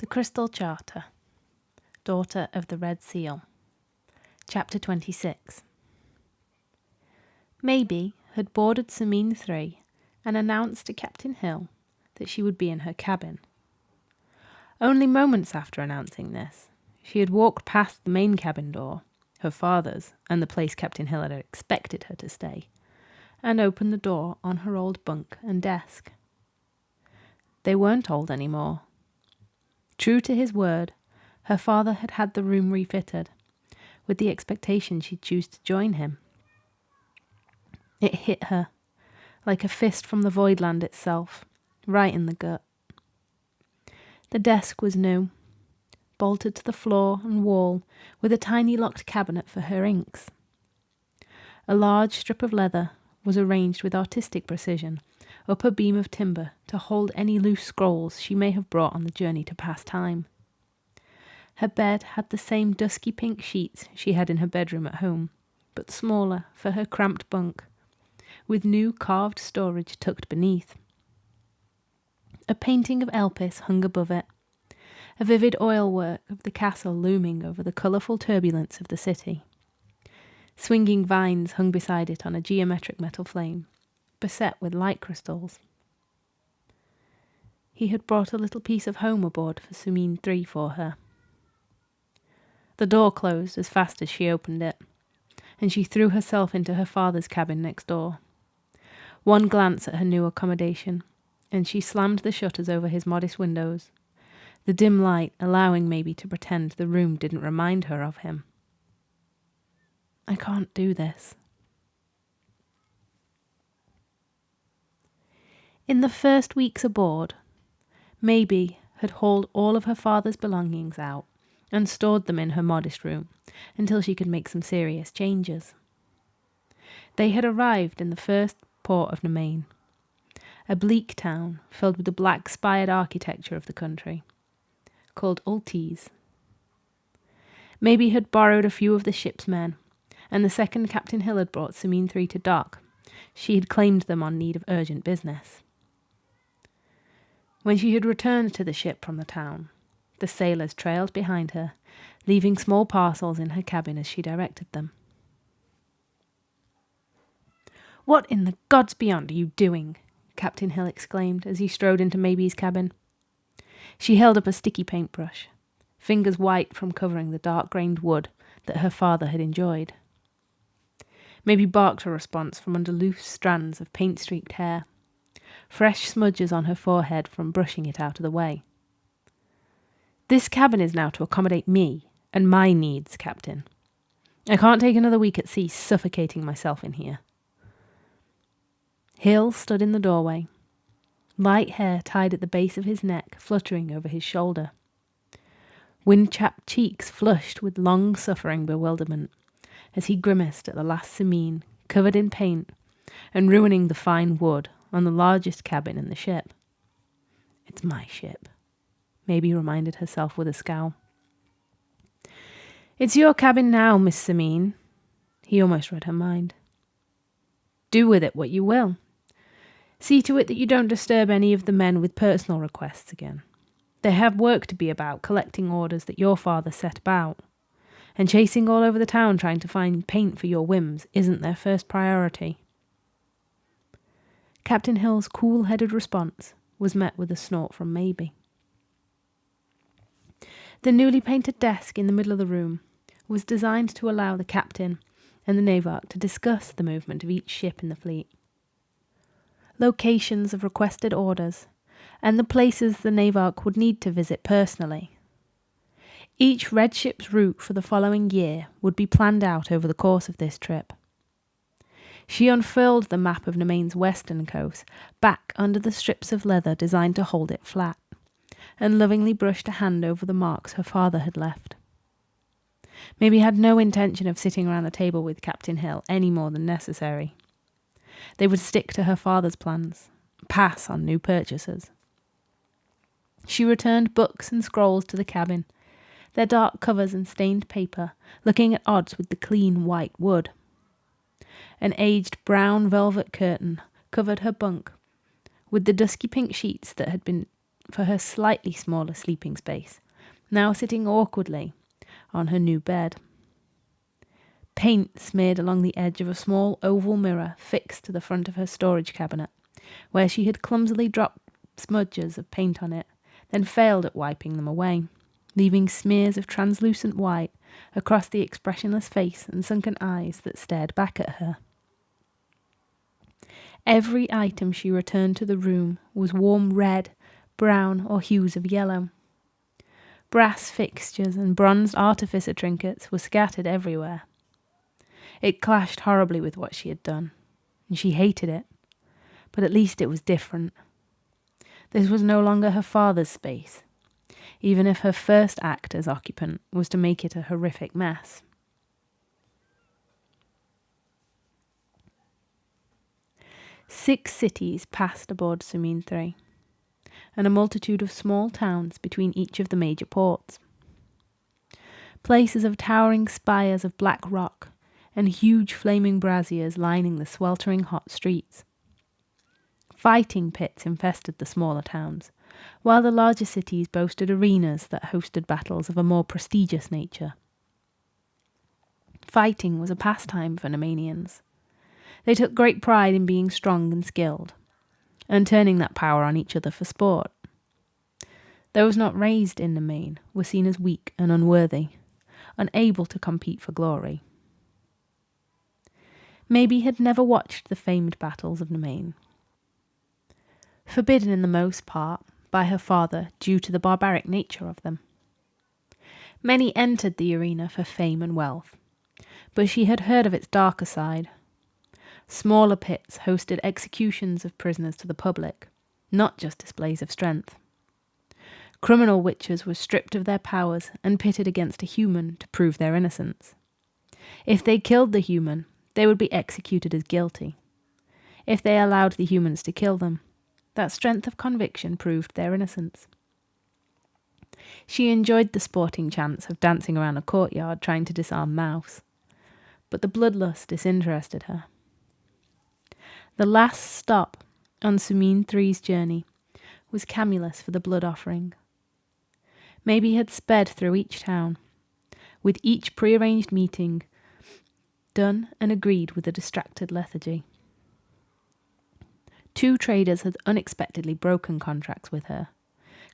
The Crystal Charter, Daughter of the Red Seal. Chapter 26. Maebe had boarded Sumine 3 and announced to Captain Hill that she would be in her cabin. Only moments after announcing this, she had walked past the main cabin door, her father's, and the place Captain Hill had expected her to stay, and opened the door on her old bunk and desk. They weren't old anymore. True to his word, her father had had the room refitted, with the expectation she'd choose to join him. It hit her, like a fist from the Voidland itself, right in the gut. The desk was new, bolted to the floor and wall with a tiny locked cabinet for her inks. A large strip of leather was arranged with artistic precision up a beam of timber to hold any loose scrolls she may have brought on the journey to pass time. Her bed had the same dusky pink sheets she had in her bedroom at home, but smaller for her cramped bunk, with new carved storage tucked beneath. A painting of Elpis hung above it, a vivid oilwork of the castle looming over the colourful turbulence of the city. Swinging vines hung beside it on a geometric metal flame, beset with light crystals. He had brought a little piece of home aboard for Sumine 3 for her. The door closed as fast as she opened it, and she threw herself into her father's cabin next door. One glance at her new accommodation, and she slammed the shutters over his modest windows, the dim light allowing Maebe to pretend the room didn't remind her of him. I can't do this. In the first weeks aboard, Maebe had hauled all of her father's belongings out and stored them in her modest room until she could make some serious changes. They had arrived in the first port of Nemain, a bleak town filled with the black-spired architecture of the country, called Ultis. Maebe had borrowed a few of the ship's men, and the second Captain Hill had brought Sumine 3 to dock, she had claimed them on need of urgent business. When she had returned to the ship from the town, the sailors trailed behind her, leaving small parcels in her cabin as she directed them. "What in the gods beyond are you doing?" Captain Hill exclaimed as he strode into Maebe's cabin. She held up a sticky paintbrush, fingers white from covering the dark-grained wood that her father had enjoyed. Maebe barked a response from under loose strands of paint-streaked hair, fresh smudges on her forehead from brushing it out of the way. "This cabin is now to accommodate me and my needs, Captain. I can't take another week at sea suffocating myself in here." Hill stood in the doorway, light hair tied at the base of his neck fluttering over his shoulder. Wind-chapped cheeks flushed with long-suffering bewilderment as he grimaced at the last Sumine, covered in paint, and ruining the fine wood on the largest cabin in the ship. "It's my ship," Maebe reminded herself with a scowl. "It's your cabin now, Miss Sumine." He almost read her mind. "Do with it what you will. See to it that you don't disturb any of the men with personal requests again. They have work to be about, collecting orders that your father set about, and chasing all over the town trying to find paint for your whims isn't their first priority." Captain Hill's cool-headed response was met with a snort from Maebe. The newly painted desk in the middle of the room was designed to allow the captain and the navarch to discuss the movement of each ship in the fleet, locations of requested orders, and the places the navarch would need to visit personally. Each red ship's route for the following year would be planned out over the course of this trip. She unfurled the map of Nemain's western coast back under the strips of leather designed to hold it flat, and lovingly brushed a hand over the marks her father had left. Maebe had no intention of sitting around the table with Captain Hill any more than necessary. They would stick to her father's plans, pass on new purchases. She returned books and scrolls to the cabin, their dark covers and stained paper looking at odds with the clean white wood. An aged brown velvet curtain covered her bunk, with the dusky pink sheets that had been for her slightly smaller sleeping space, now sitting awkwardly on her new bed. Paint smeared along the edge of a small oval mirror fixed to the front of her storage cabinet, where she had clumsily dropped smudges of paint on it, then failed at wiping them away, leaving smears of translucent white across the expressionless face and sunken eyes that stared back at her. Every item she returned to the room was warm red, brown, or hues of yellow. Brass fixtures and bronzed artificer trinkets were scattered everywhere. It clashed horribly with what she had done, and she hated it, but at least it was different. This was no longer her father's space, even if her first act as occupant was to make it a horrific mess. Six cities passed aboard Sumine 3, and a multitude of small towns between each of the major ports. Places of towering spires of black rock and huge flaming braziers lining the sweltering hot streets. Fighting pits infested the smaller towns, while the larger cities boasted arenas that hosted battles of a more prestigious nature. Fighting was a pastime for Nemanians. They took great pride in being strong and skilled, and turning that power on each other for sport. Those not raised in Nemain were seen as weak and unworthy, unable to compete for glory. Maebe had never watched the famed battles of Nemain, forbidden in the most part by her father due to the barbaric nature of them. Many entered the arena for fame and wealth, but she had heard of its darker side. Smaller pits hosted executions of prisoners to the public, not just displays of strength. Criminal witches were stripped of their powers and pitted against a human to prove their innocence. If they killed the human, they would be executed as guilty. If they allowed the humans to kill them, that strength of conviction proved their innocence. She enjoyed the sporting chance of dancing around a courtyard trying to disarm Mouse, but the bloodlust disinterested her. The last stop on Sumine 3's journey was Camulus for the blood offering. Maebe had sped through each town, with each prearranged meeting done and agreed with a distracted lethargy. 2 traders had unexpectedly broken contracts with her,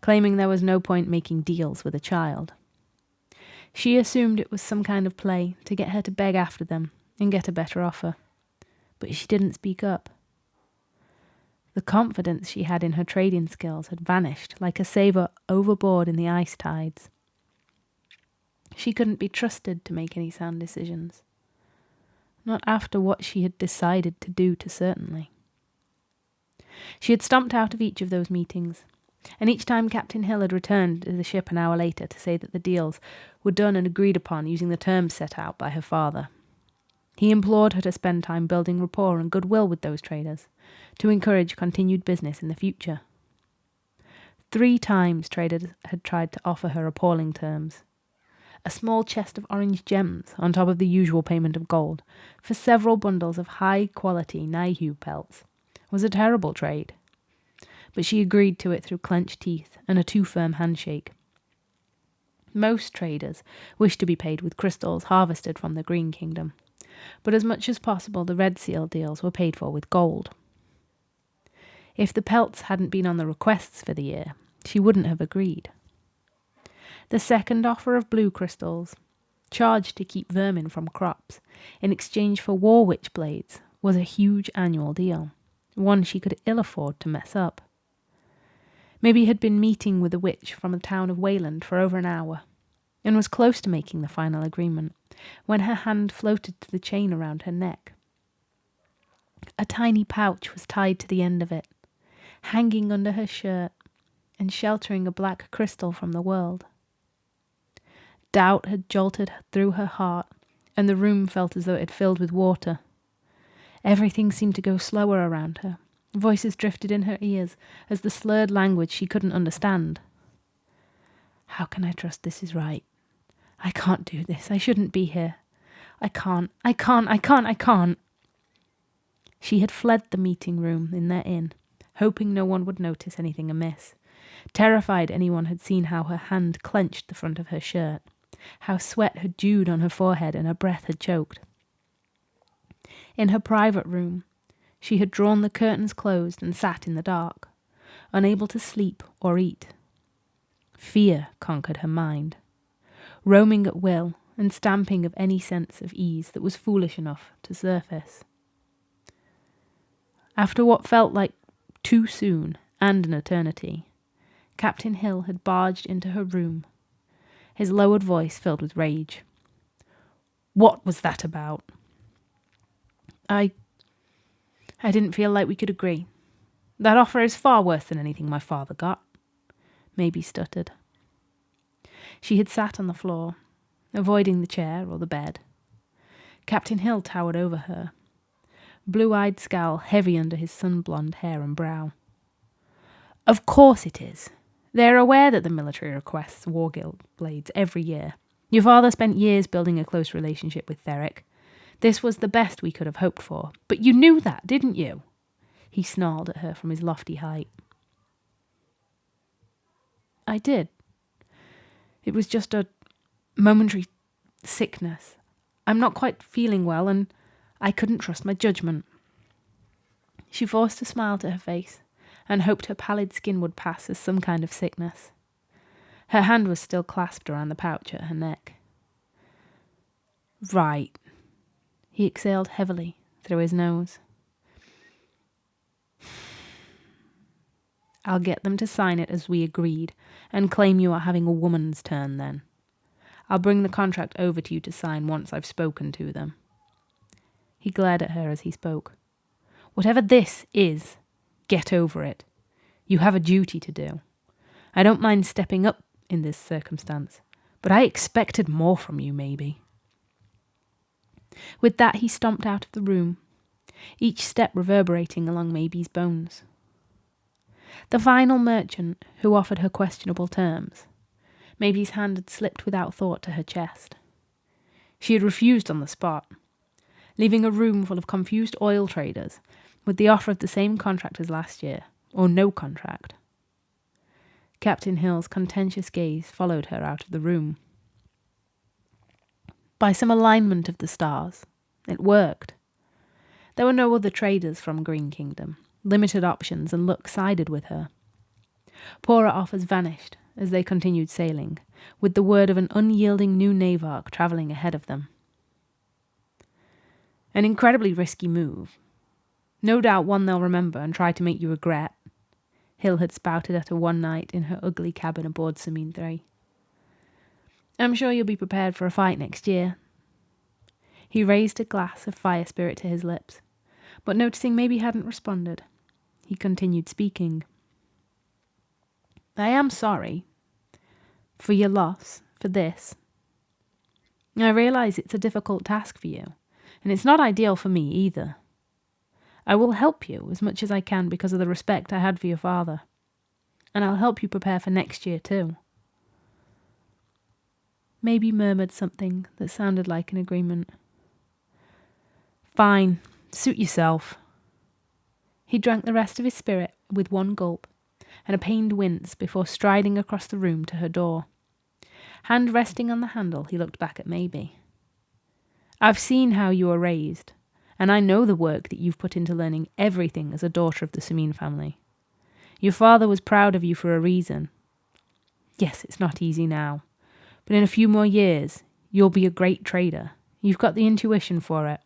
claiming there was no point making deals with a child. She assumed it was some kind of play to get her to beg after them and get a better offer, but she didn't speak up. The confidence she had in her trading skills had vanished like a sailor overboard in the ice tides. She couldn't be trusted to make any sound decisions. Not after what she had decided to do to certainly. She had stomped out of each of those meetings, and each time Captain Hill had returned to the ship an hour later to say that the deals were done and agreed upon using the terms set out by her father. He implored her to spend time building rapport and goodwill with those traders, to encourage continued business in the future. 3 times traders had tried to offer her appalling terms. A small chest of orange gems on top of the usual payment of gold for several bundles of high-quality Naihu pelts was a terrible trade, but she agreed to it through clenched teeth and a too-firm handshake. Most traders wished to be paid with crystals harvested from the Green Kingdom, but as much as possible the Red Seal deals were paid for with gold. If the pelts hadn't been on the requests for the year, she wouldn't have agreed. The second offer of blue crystals, charged to keep vermin from crops, in exchange for war witch blades, was a huge annual deal, one she could ill afford to mess up. Maebe had been meeting with a witch from the town of Wayland for over an hour, and was close to making the final agreement, when her hand floated to the chain around her neck. A tiny pouch was tied to the end of it, hanging under her shirt and sheltering a black crystal from the world. Doubt had jolted through her heart, and the room felt as though it had filled with water. Everything seemed to go slower around her. Voices drifted in her ears as the slurred language she couldn't understand. How can I trust this is right? I can't do this. I shouldn't be here. I can't. She had fled the meeting room in their inn, hoping no one would notice anything amiss, Terrified anyone had seen how her hand clenched the front of her shirt, how sweat had dewed on her forehead and her breath had choked. In her private room, she had drawn the curtains closed and sat in the dark, unable to sleep or eat. Fear conquered her mind, roaming at will and stamping of any sense of ease that was foolish enough to surface. After what felt like too soon and an eternity, Captain Hill had barged into her room, his lowered voice filled with rage. "What was that about?" I didn't feel like we could agree. That offer is far worse than anything my father got," Maebe stuttered. She had sat on the floor, avoiding the chair or the bed. Captain Hill towered over her, blue-eyed scowl heavy under his sun-blonde hair and brow. "Of course it is. They are aware that the military requests war guild blades every year. Your father spent years building a close relationship with Theric. This was the best we could have hoped for. But you knew that, didn't you?" He snarled at her from his lofty height. "I did. It was just a momentary sickness. I'm not quite feeling well, and I couldn't trust my judgment." She forced a smile to her face and hoped her pallid skin would pass as some kind of sickness. Her hand was still clasped around the pouch at her neck. "Right." He exhaled heavily through his nose. "I'll get them to sign it as we agreed and claim you are having a woman's turn then. I'll bring the contract over to you to sign once I've spoken to them." He glared at her as he spoke. "Whatever this is, get over it. You have a duty to do. I don't mind stepping up in this circumstance, but I expected more from you, Maebe." With that, he stomped out of the room, each step reverberating along Maebe's bones. The final merchant, who offered her questionable terms, Maebe's hand had slipped without thought to her chest. She had refused on the spot, leaving a room full of confused oil traders with the offer of the same contract as last year, or no contract. Captain Hill's contentious gaze followed her out of the room. By some alignment of the stars, it worked. There were no other traders from Green Kingdom. Limited options and luck sided with her. Poorer offers vanished as they continued sailing, with the word of an unyielding new navarch travelling ahead of them. An incredibly risky move. No doubt one they'll remember and try to make you regret, Hill had spouted at her one night in her ugly cabin aboard Sumine 3. "I'm sure you'll be prepared for a fight next year." He raised a glass of fire spirit to his lips, but noticing Maebe hadn't responded, he continued speaking. "I am sorry for your loss, for this. I realise it's a difficult task for you, and it's not ideal for me either. I will help you as much as I can because of the respect I had for your father, and I'll help you prepare for next year too." Maebe murmured something that sounded like an agreement. "Fine, suit yourself." He drank the rest of his spirit with one gulp and a pained wince before striding across the room to her door. Hand resting on the handle, he looked back at Maebe. "I've seen how you were raised, and I know the work that you've put into learning everything as a daughter of the Sumine family. Your father was proud of you for a reason. Yes, it's not easy now, but in a few more years, you'll be a great trader. You've got the intuition for it.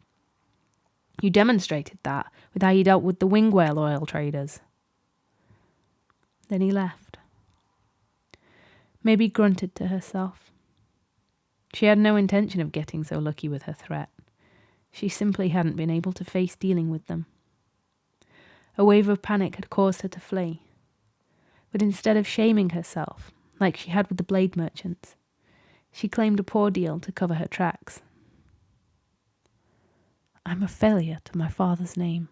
You demonstrated that with how you dealt with the wing whale oil traders." Then he left. Maebe grunted to herself. She had no intention of getting so lucky with her threat. She simply hadn't been able to face dealing with them. A wave of panic had caused her to flee. But instead of shaming herself, like she had with the blade merchants, she claimed a poor deal to cover her tracks. "I'm a failure to my father's name,"